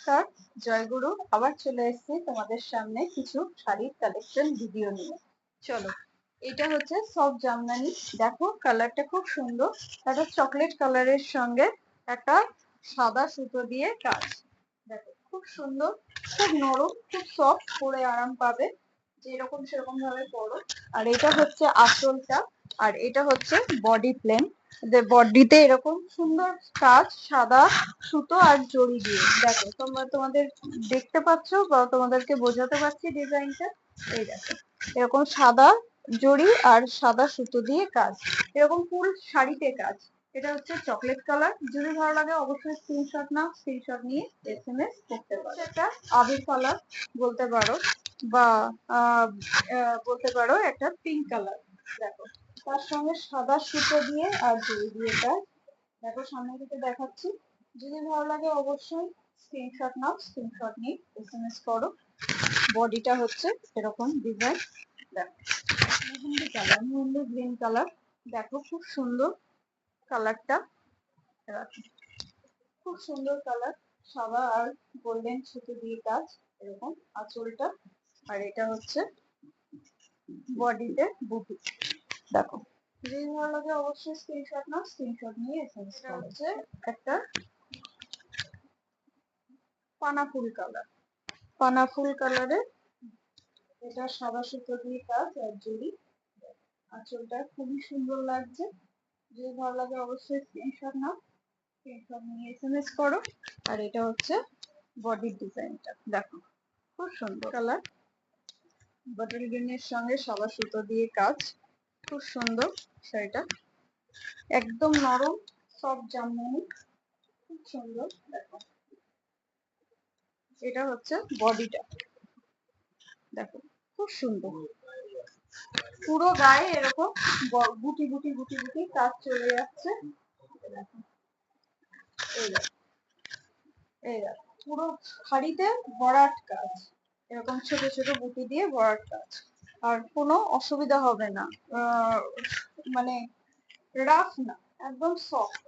নমস্কার, জয়গুরু। আবার চলে এসেছি তোমাদের সামনে কিছু শাড়ির কালেকশন ভিডিও নিয়ে। চলো, এটা হচ্ছে সফট জামদানি। দেখো কালারটা খুব সুন্দর, একটা চকলেট কালারের সঙ্গে একটা সাদা সুতো দিয়ে কাজ। দেখো খুব সুন্দর, খুব নরম, খুব সফট, পরে আরাম পাবে, যেরকম সেরকম ভাবে পরো। আর এটা হচ্ছে আঁচলটা, আর এটা হচ্ছে বডি প্লেন। বডিতে এরকম সুন্দর কাজ, সাদা সুতো আর জড়ি দিয়ে। দেখো তোমরা তোমাদের দেখতে পাচ্ছ বা তোমাদেরকে বোঝাতে পারছি ডিজাইনটা। এই দেখো এরকম সাদা জড়ি আর সাদা সুতো দিয়ে কাজ, এরকম ফুল শাড়িতে কাজ। এটা হচ্ছে চকলেট কালার। যদি ভালো লাগে অবশ্যই স্ক্রিনশট নাও, স্ক্রিনশট নিয়ে এসএমএস করতে পারো। এটা আবির কালার বলতে পারো, বা বলতে পারো একটা পিঙ্ক কালার। দেখো তার সঙ্গে সাদা সুতো দিয়ে আর জড়ি দিয়ে কাজ। দেখো সামনে থেকে দেখাচ্ছি। যদি ভালো লাগে অবশ্যই স্ক্রিনশট নাও, স্ক্রিনশট নিয়ে এসএমএস করো। বডিটা হচ্ছে এরকম ডিজাইন। দেখো mehendi colour, mehendi green colour. দেখো খুব সুন্দর কালারটা, খুব সুন্দর কালার। সাদা আর গোল্ডেন সুতো দিয়ে কাজ, এরকম আঁচলটা। আর এটা হচ্ছে বডিতে বুটি। দেখো যদি ভালো লাগে অবশ্যই স্ক্রিনশট নাও, স্ক্রিনশট নিয়ে এসএমএস করো। হচ্ছে একটা পানা ফুল কালার, পানা ফুল কালারে এটা সাদা সুতো দিয়ে কাজ আর জড়ি। আঁচলটা খুবই সুন্দর লাগছে। যদি ভালো লাগে অবশ্যই স্ক্রিনশট নাও, স্ক্রিনশট নিয়ে এসএমএস করো। আর এটা হচ্ছে বডির ডিজাইনটা। দেখো খুব সুন্দর কালার, বটল গ্রিনের সঙ্গে সাদা সুতো দিয়ে কাজ। খুব সুন্দর শাড়িটা, একদম নরম সফট জামদানি, খুব সুন্দর। দেখো এটা হচ্ছে বডিটা। দেখো খুব সুন্দর, পুরো গায়ে এরকম গুটি গুটি গুটি গুটি কাজ চলে যাচ্ছে। দেখো এই দেখো, এই দেখো পুরো শাড়িতে ভরাট কাজ, এরকম ছোট ছোট বুটি দিয়ে ভরাট কাজ। আর কোনো অসুবিধা হবে না, মানে রাফ না, একদম সফট।